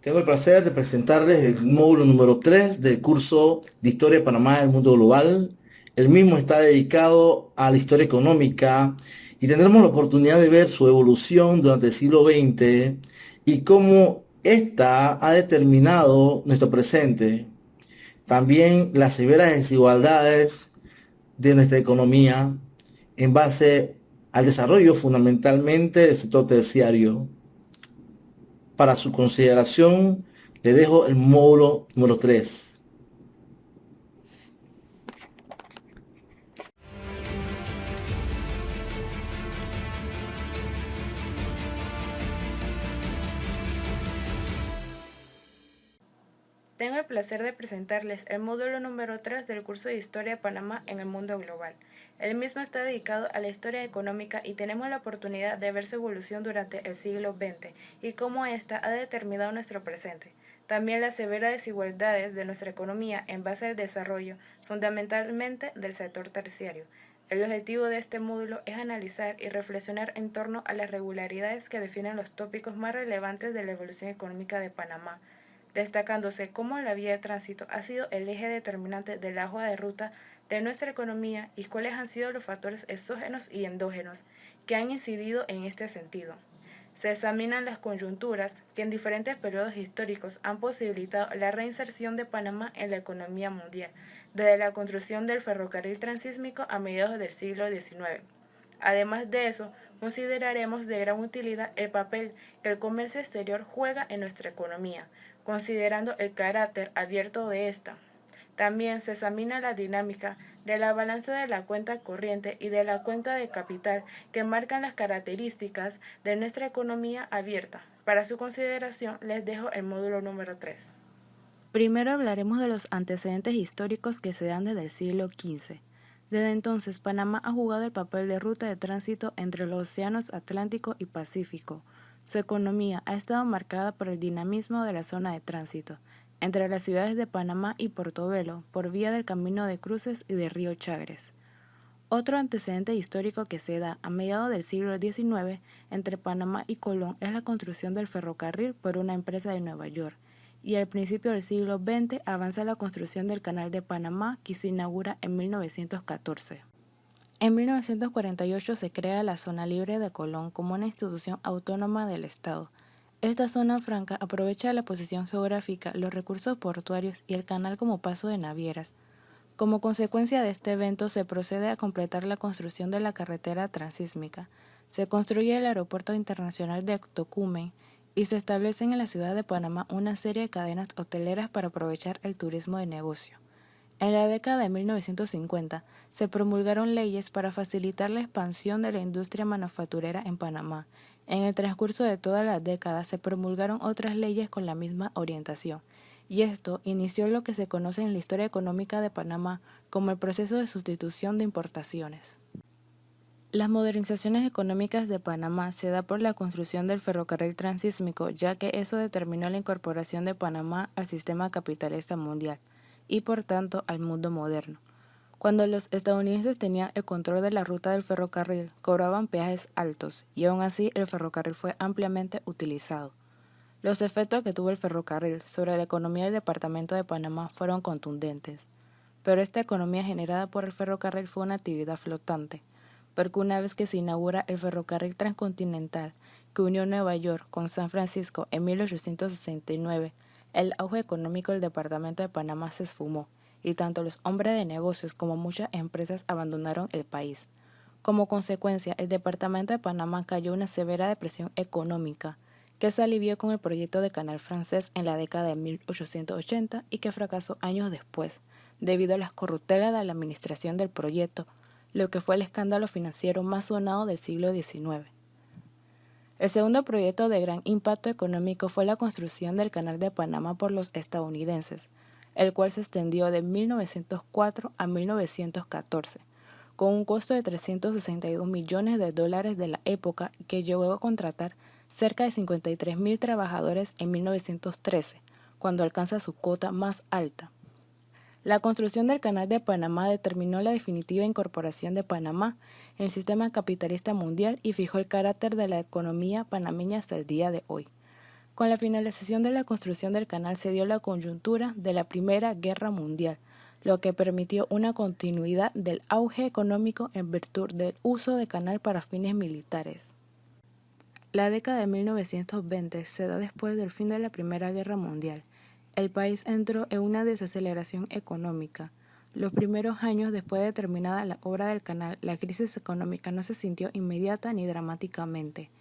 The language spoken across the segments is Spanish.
Tengo el placer de presentarles el módulo número 3 del curso de Historia de Panamá del Mundo Global. El mismo está dedicado a la historia económica y tendremos la oportunidad de ver su evolución durante el siglo XX y cómo ésta ha determinado nuestro presente. También las severas desigualdades de nuestra economía en base al desarrollo fundamentalmente del sector terciario. Para su consideración, le dejo el módulo número 3. Tengo el placer de presentarles el módulo número 3 del curso de Historia de Panamá en el mundo global. El mismo está dedicado a la historia económica y tenemos la oportunidad de ver su evolución durante el siglo XX y cómo ésta ha determinado nuestro presente. También las severas desigualdades de nuestra economía en base al desarrollo, fundamentalmente del sector terciario. El objetivo de este módulo es analizar y reflexionar en torno a las regularidades que definen los tópicos más relevantes de la evolución económica de Panamá, destacándose cómo la vía de tránsito ha sido el eje determinante de la hoja de ruta de nuestra economía y cuáles han sido los factores exógenos y endógenos que han incidido en este sentido. Se examinan las coyunturas que en diferentes periodos históricos han posibilitado la reinserción de Panamá en la economía mundial, desde la construcción del ferrocarril transísmico a mediados del siglo XIX. Además de eso, consideraremos de gran utilidad el papel que el comercio exterior juega en nuestra economía, considerando el carácter abierto de esta. También se examina la dinámica de la balanza de la cuenta corriente y de la cuenta de capital que marcan las características de nuestra economía abierta. Para su consideración les dejo el módulo número 3. Primero hablaremos de los antecedentes históricos que se dan desde el siglo XV. Desde entonces, Panamá ha jugado el papel de ruta de tránsito entre los océanos Atlántico y Pacífico. Su economía ha estado marcada por el dinamismo de la zona de tránsito, entre las ciudades de Panamá y Portobelo, por vía del Camino de Cruces y del río Chagres. Otro antecedente histórico que se da a mediados del siglo XIX entre Panamá y Colón es la construcción del ferrocarril por una empresa de Nueva York, y al principio del siglo XX avanza la construcción del Canal de Panamá, que se inaugura en 1914. En 1948 se crea la Zona Libre de Colón como una institución autónoma del Estado. Esta zona franca aprovecha la posición geográfica, los recursos portuarios y el canal como paso de navieras. Como consecuencia de este evento se procede a completar la construcción de la carretera transísmica. Se construye el Aeropuerto Internacional de Tocumen y se establecen en la ciudad de Panamá una serie de cadenas hoteleras para aprovechar el turismo de negocio. En la década de 1950 se promulgaron leyes para facilitar la expansión de la industria manufacturera en Panamá. En el transcurso de toda la década se promulgaron otras leyes con la misma orientación, y esto inició lo que se conoce en la historia económica de Panamá como el proceso de sustitución de importaciones. Las modernizaciones económicas de Panamá se da por la construcción del ferrocarril transísmico, ya que eso determinó la incorporación de Panamá al sistema capitalista mundial y por tanto al mundo moderno. Cuando los estadounidenses tenían el control de la ruta del ferrocarril, cobraban peajes altos y aún así el ferrocarril fue ampliamente utilizado. Los efectos que tuvo el ferrocarril sobre la economía del departamento de Panamá fueron contundentes, pero esta economía generada por el ferrocarril fue una actividad flotante, porque una vez que se inaugura el ferrocarril transcontinental que unió Nueva York con San Francisco en 1869, el auge económico del departamento de Panamá se esfumó, y tanto los hombres de negocios como muchas empresas abandonaron el país. Como consecuencia, el departamento de Panamá cayó en una severa depresión económica, que se alivió con el proyecto de canal francés en la década de 1880 y que fracasó años después, debido a las corruptelas de la administración del proyecto, lo que fue el escándalo financiero más sonado del siglo XIX. El segundo proyecto de gran impacto económico fue la construcción del Canal de Panamá por los estadounidenses, el cual se extendió de 1904 a 1914, con un costo de 362 millones de dólares de la época y que llegó a contratar cerca de 53.000 trabajadores en 1913, cuando alcanza su cota más alta. La construcción del Canal de Panamá determinó la definitiva incorporación de Panamá en el sistema capitalista mundial y fijó el carácter de la economía panameña hasta el día de hoy. Con la finalización de la construcción del canal se dio la coyuntura de la Primera Guerra Mundial, lo que permitió una continuidad del auge económico en virtud del uso del canal para fines militares. La década de 1920 se da después del fin de la Primera Guerra Mundial. El país entró en una desaceleración económica. Los primeros años después de terminada la obra del canal, la crisis económica no se sintió inmediata ni dramáticamente.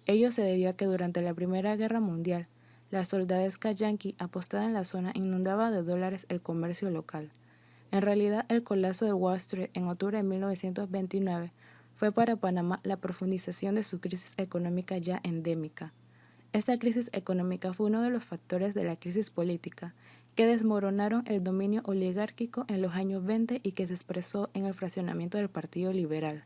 Ello se debió a que durante la Primera Guerra Mundial, la soldadesca yanqui apostada en la zona inundaba de dólares el comercio local. En realidad, el colapso de Wall Street en octubre de 1929 fue para Panamá la profundización de su crisis económica ya endémica. Esta crisis económica fue uno de los factores de la crisis política que desmoronaron el dominio oligárquico en los años 20 y que se expresó en el fraccionamiento del Partido Liberal.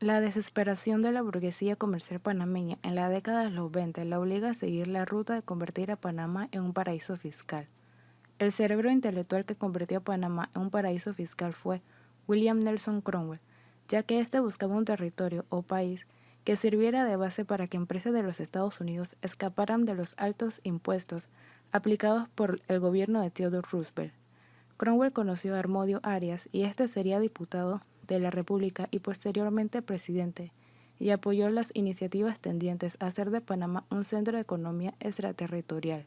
La desesperación de la burguesía comercial panameña en la década de los 20 la obliga a seguir la ruta de convertir a Panamá en un paraíso fiscal. El cerebro intelectual que convirtió a Panamá en un paraíso fiscal fue William Nelson Cromwell, ya que éste buscaba un territorio o país que sirviera de base para que empresas de los Estados Unidos escaparan de los altos impuestos aplicados por el gobierno de Theodore Roosevelt. Cromwell conoció a Harmodio Arias y este sería diputado de la República y posteriormente presidente, y apoyó las iniciativas tendientes a hacer de Panamá un centro de economía extraterritorial.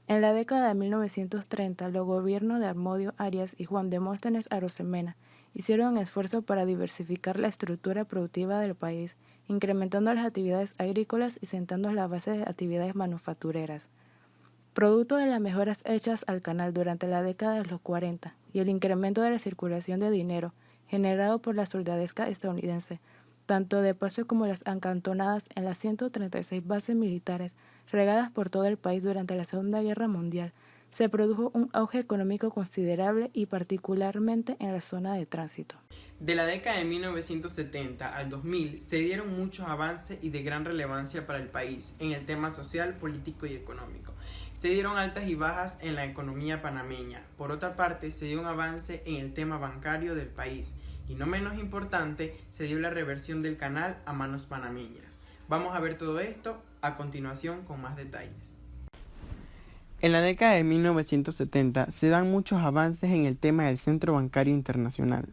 En la década de 1930, los gobiernos de Harmodio Arias y Juan Demóstenes Arosemena hicieron un esfuerzo para diversificar la estructura productiva del país, incrementando las actividades agrícolas y sentando las bases de actividades manufactureras. Producto de las mejoras hechas al canal durante la década de los 40 y el incremento de la circulación de dinero generado por la soldadesca estadounidense, tanto de paso como las acantonadas en las 136 bases militares regadas por todo el país durante la Segunda Guerra Mundial, se produjo un auge económico considerable y particularmente en la zona de tránsito. De la década de 1970 al 2000 se dieron muchos avances y de gran relevancia para el país en el tema social, político y económico. Se dieron altas y bajas en la economía panameña. Por otra parte, se dio un avance en el tema bancario del país. Y no menos importante, se dio la reversión del canal a manos panameñas. Vamos a ver todo esto a continuación con más detalles. En la década de 1970 se dan muchos avances en el tema del Centro Bancario Internacional.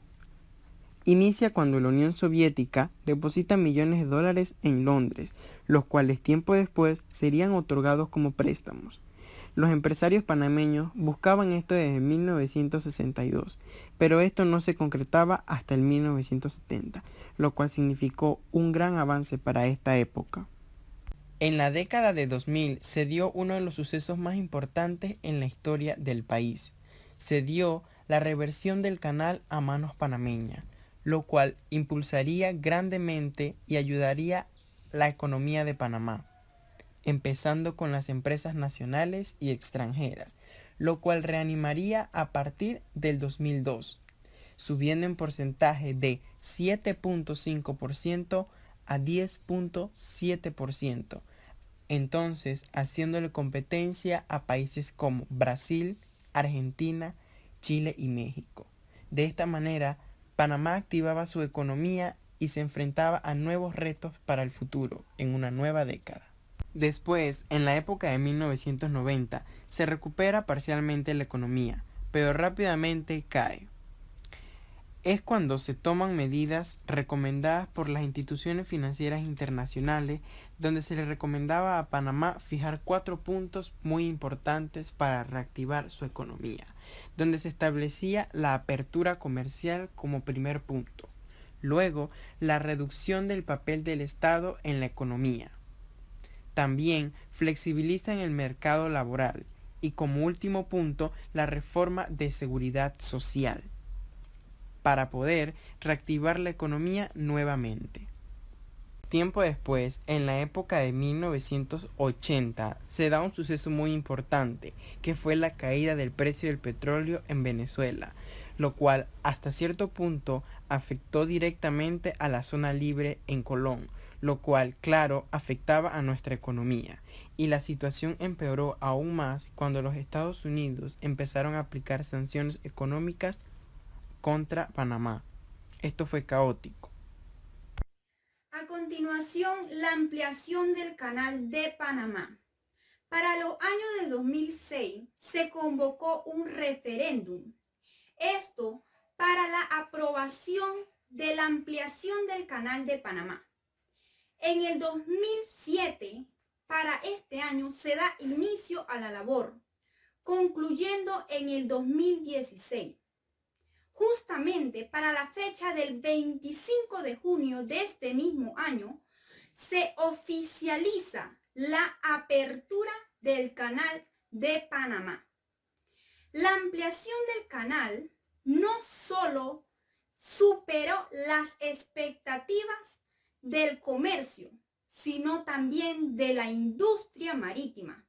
Inicia cuando la Unión Soviética deposita millones de dólares en Londres, los cuales tiempo después serían otorgados como préstamos. Los empresarios panameños buscaban esto desde 1962, pero esto no se concretaba hasta el 1970, lo cual significó un gran avance para esta época. En la década de 2000 se dio uno de los sucesos más importantes en la historia del país. Se dio la reversión del canal a manos panameñas, lo cual impulsaría grandemente y ayudaría la economía de Panamá, empezando con las empresas nacionales y extranjeras, lo cual reanimaría a partir del 2002, subiendo en porcentaje de 7.5% a 10.7%, entonces haciéndole competencia a países como Brasil, Argentina, Chile y México. De esta manera, Panamá activaba su economía y se enfrentaba a nuevos retos para el futuro en una nueva década. Después, en la época de 1990, se recupera parcialmente la economía, pero rápidamente cae. Es cuando se toman medidas recomendadas por las instituciones financieras internacionales, donde se le recomendaba a Panamá fijar 4 puntos muy importantes para reactivar su economía, donde se establecía la apertura comercial como primer punto. Luego, la reducción del papel del Estado en la economía. También flexibilizan el mercado laboral y como último punto la reforma de seguridad social para poder reactivar la economía nuevamente. Tiempo después, en la época de 1980, se da un suceso muy importante, que fue la caída del precio del petróleo en Venezuela, lo cual hasta cierto punto afectó directamente a la zona libre en Colón, lo cual, claro, afectaba a nuestra economía. Y la situación empeoró aún más cuando los Estados Unidos empezaron a aplicar sanciones económicas contra Panamá. Esto fue caótico. A continuación, la ampliación del Canal de Panamá. Para los años del 2006 se convocó un referéndum. Esto para la aprobación de la ampliación del Canal de Panamá. En el 2007, para este año, se da inicio a la labor, concluyendo en el 2016. Justamente para la fecha del 25 de junio de este mismo año, se oficializa la apertura del Canal de Panamá. La ampliación del canal no solo superó las expectativas del comercio, sino también de la industria marítima.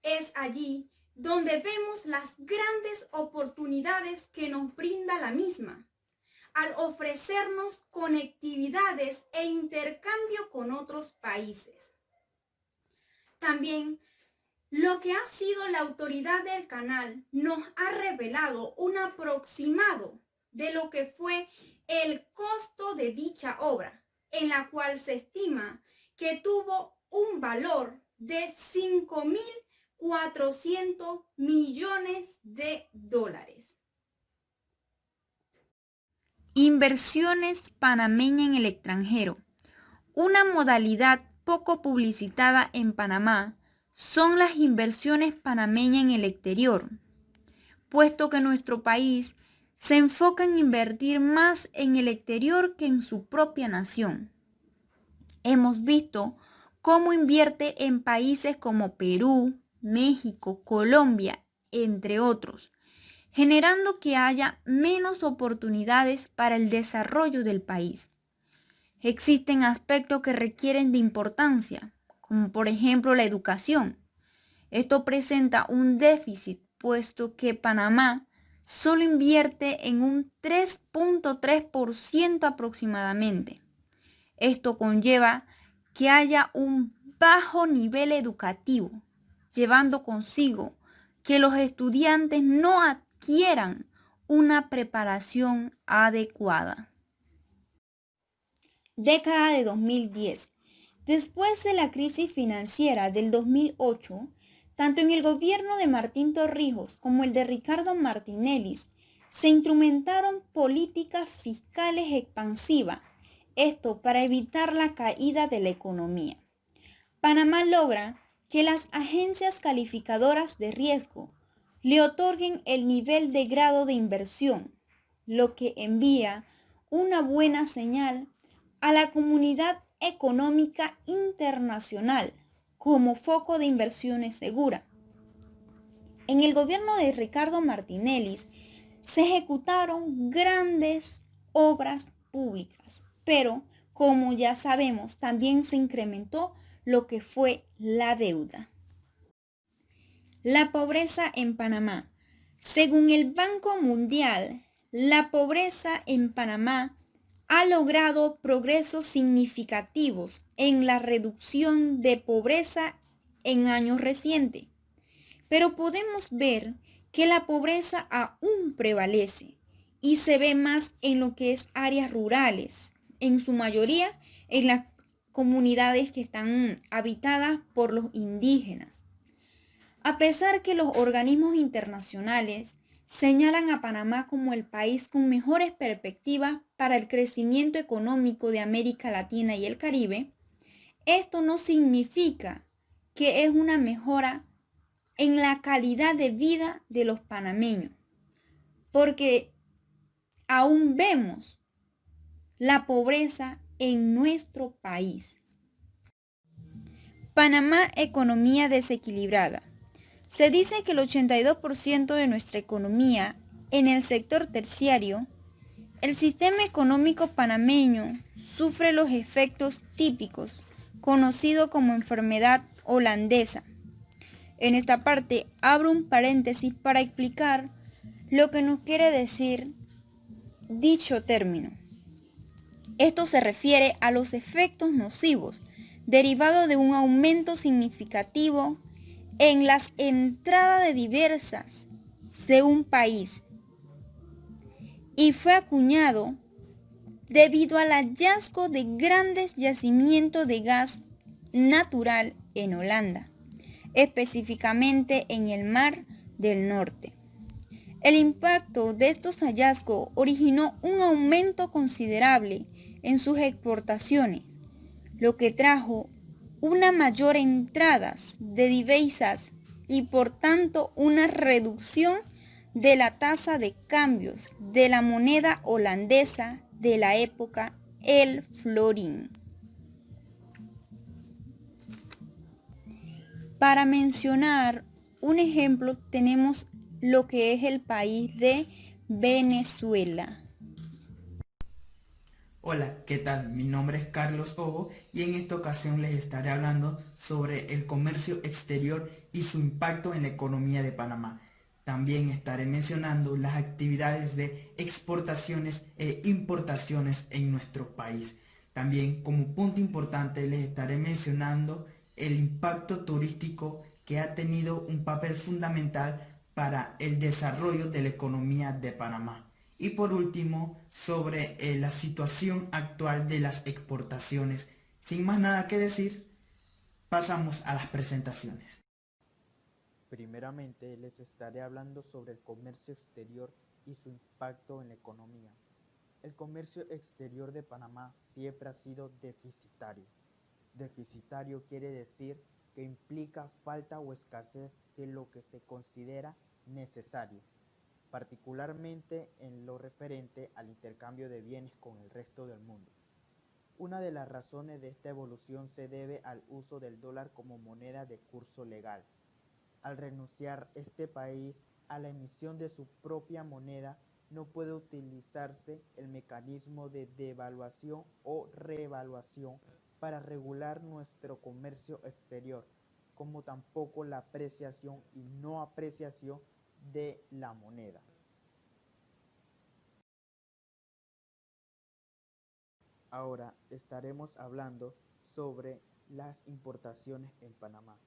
Es allí donde vemos las grandes oportunidades que nos brinda la misma, al ofrecernos conectividades e intercambio con otros países. También lo que ha sido la autoridad del canal nos ha revelado un aproximado de lo que fue el costo de dicha obra, en la cual se estima que tuvo un valor de 5.400 millones de dólares. Inversiones panameñas en el extranjero. Una modalidad poco publicitada en Panamá son las inversiones panameñas en el exterior, puesto que nuestro país se enfoca en invertir más en el exterior que en su propia nación. Hemos visto cómo invierte en países como Perú, México, Colombia, entre otros, generando que haya menos oportunidades para el desarrollo del país. Existen aspectos que requieren de importancia, como por ejemplo la educación. Esto presenta un déficit, puesto que Panamá solo invierte en un 3.3% aproximadamente. Esto conlleva que haya un bajo nivel educativo, llevando consigo que los estudiantes no adquieran una preparación adecuada. Década de 2010. Después de la crisis financiera del 2008, tanto en el gobierno de Martín Torrijos como el de Ricardo Martinelli se instrumentaron políticas fiscales expansivas, esto para evitar la caída de la economía. Panamá logra que las agencias calificadoras de riesgo le otorguen el nivel de grado de inversión, lo que envía una buena señal a la comunidad económica internacional como foco de inversiones segura. En el gobierno de Ricardo Martinelli se ejecutaron grandes obras públicas, pero como ya sabemos, también se incrementó lo que fue la deuda. La pobreza en Panamá. Según el Banco Mundial, la pobreza en Panamá ha logrado progresos significativos en la reducción de pobreza en años recientes, pero podemos ver que la pobreza aún prevalece y se ve más en lo que es áreas rurales, en su mayoría en las comunidades que están habitadas por los indígenas. A pesar que los organismos internacionales señalan a Panamá como el país con mejores perspectivas para el crecimiento económico de América Latina y el Caribe, esto no significa que es una mejora en la calidad de vida de los panameños, porque aún vemos la pobreza en nuestro país. Panamá, economía desequilibrada. Se dice que el 82% de nuestra economía en el sector terciario. El sistema económico panameño sufre los efectos típicos, conocido como enfermedad holandesa. En esta parte abro un paréntesis para explicar lo que nos quiere decir dicho término. Esto se refiere a los efectos nocivos derivados de un aumento significativo en las entradas de divisas de un país, y fue acuñado debido al hallazgo de grandes yacimientos de gas natural en Holanda. específicamente en el Mar del Norte. El impacto de estos hallazgos originó un aumento considerable en sus exportaciones, lo que trajo una mayor entrada de divisas y por tanto una reducción de la tasa de cambios de la moneda holandesa de la época, el florín. Para mencionar un ejemplo, tenemos lo que es el país de Venezuela. Hola, ¿qué tal? Mi nombre es Carlos Obo y en esta ocasión les estaré hablando sobre el comercio exterior y su impacto en la economía de Panamá. También estaré mencionando las actividades de exportaciones e importaciones en nuestro país. También como punto importante les estaré mencionando el impacto turístico que ha tenido un papel fundamental para el desarrollo de la economía de Panamá. Y por último, sobre la situación actual de las exportaciones. Sin más nada que decir, pasamos a las presentaciones. Primeramente, les estaré hablando sobre el comercio exterior y su impacto en la economía. El comercio exterior de Panamá siempre ha sido deficitario. Deficitario quiere decir que implica falta o escasez de lo que se considera necesario, particularmente en lo referente al intercambio de bienes con el resto del mundo. Una de las razones de esta evolución se debe al uso del dólar como moneda de curso legal. Al renunciar este país a la emisión de su propia moneda, no puede utilizarse el mecanismo de devaluación o revaluación para regular nuestro comercio exterior, como tampoco la apreciación y no apreciación de la moneda. Ahora estaremos hablando sobre las importaciones en Panamá.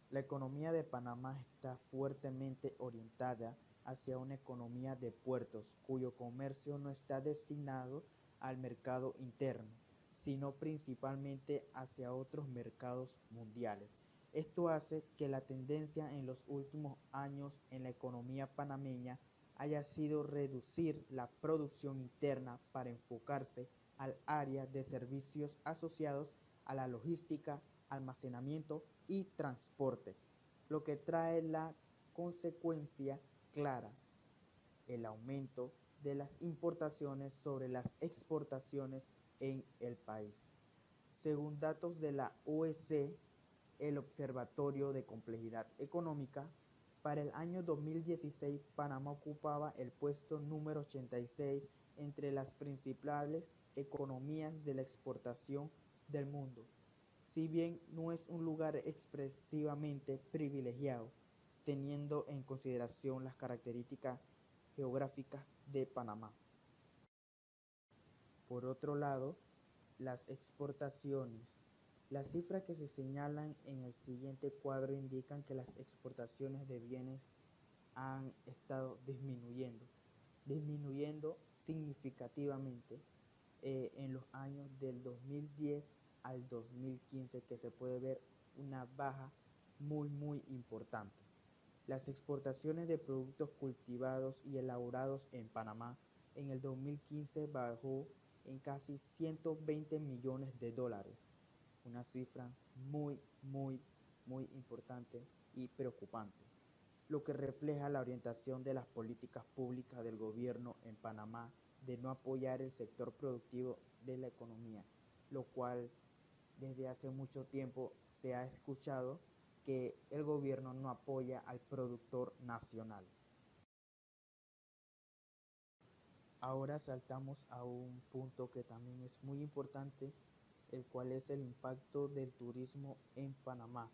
La economía de Panamá está fuertemente orientada hacia una economía de puertos, cuyo comercio no está destinado al mercado interno, sino principalmente hacia otros mercados mundiales. Esto hace que la tendencia en los últimos años en la economía panameña haya sido reducir la producción interna para enfocarse al área de servicios asociados a la logística, almacenamiento y transporte, lo que trae la consecuencia clara, el aumento de las importaciones sobre las exportaciones en el país. Según datos de la OEC, el Observatorio de Complejidad Económica, para el año 2016 Panamá ocupaba el puesto número 86 entre las principales economías de la exportación del mundo. Si bien no es un lugar expresivamente privilegiado, teniendo en consideración las características geográficas de Panamá. Por otro lado, las exportaciones. Las cifras que se señalan en el siguiente cuadro indican que las exportaciones de bienes han estado disminuyendo significativamente en los años del 2010 al 2015, que se puede ver una baja muy importante. Las exportaciones de productos cultivados y elaborados en Panamá en el 2015 bajó en casi 120 millones de dólares, una cifra muy importante y preocupante, lo que refleja la orientación de las políticas públicas del gobierno en Panamá de no apoyar el sector productivo de la economía, lo cual desde hace mucho tiempo se ha escuchado que el gobierno no apoya al productor nacional. Ahora saltamos a un punto que también es muy importante, el cual es el impacto del turismo en Panamá.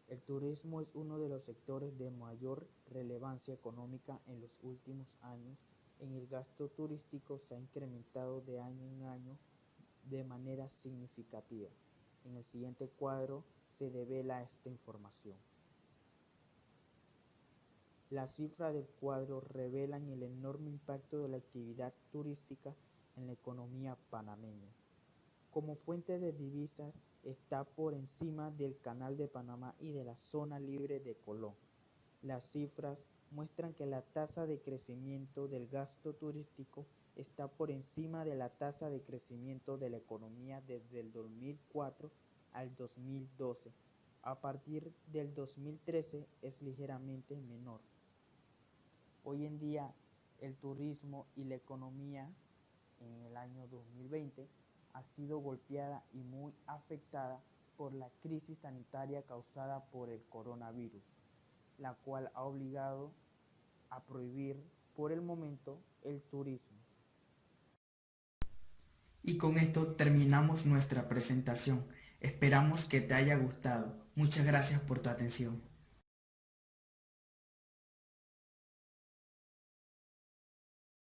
El turismo es uno de los sectores de mayor relevancia económica en los últimos años. En el gasto turístico se ha incrementado de año en año de manera significativa. En el siguiente cuadro se devela esta información. Las cifras del cuadro revelan el enorme impacto de la actividad turística en la economía panameña. como fuente de divisas está por encima del Canal de Panamá y de la zona libre de Colón. Las cifras muestran que la tasa de crecimiento del gasto turístico está por encima de la tasa de crecimiento de la economía desde el 2004 al 2012. A partir del 2013 es ligeramente menor. Hoy en día el turismo y la economía en el año 2020 ha sido golpeada y muy afectada por la crisis sanitaria causada por el coronavirus, la cual ha obligado a prohibir por el momento el turismo. Y con esto terminamos nuestra presentación. Esperamos que te haya gustado. Muchas gracias por tu atención.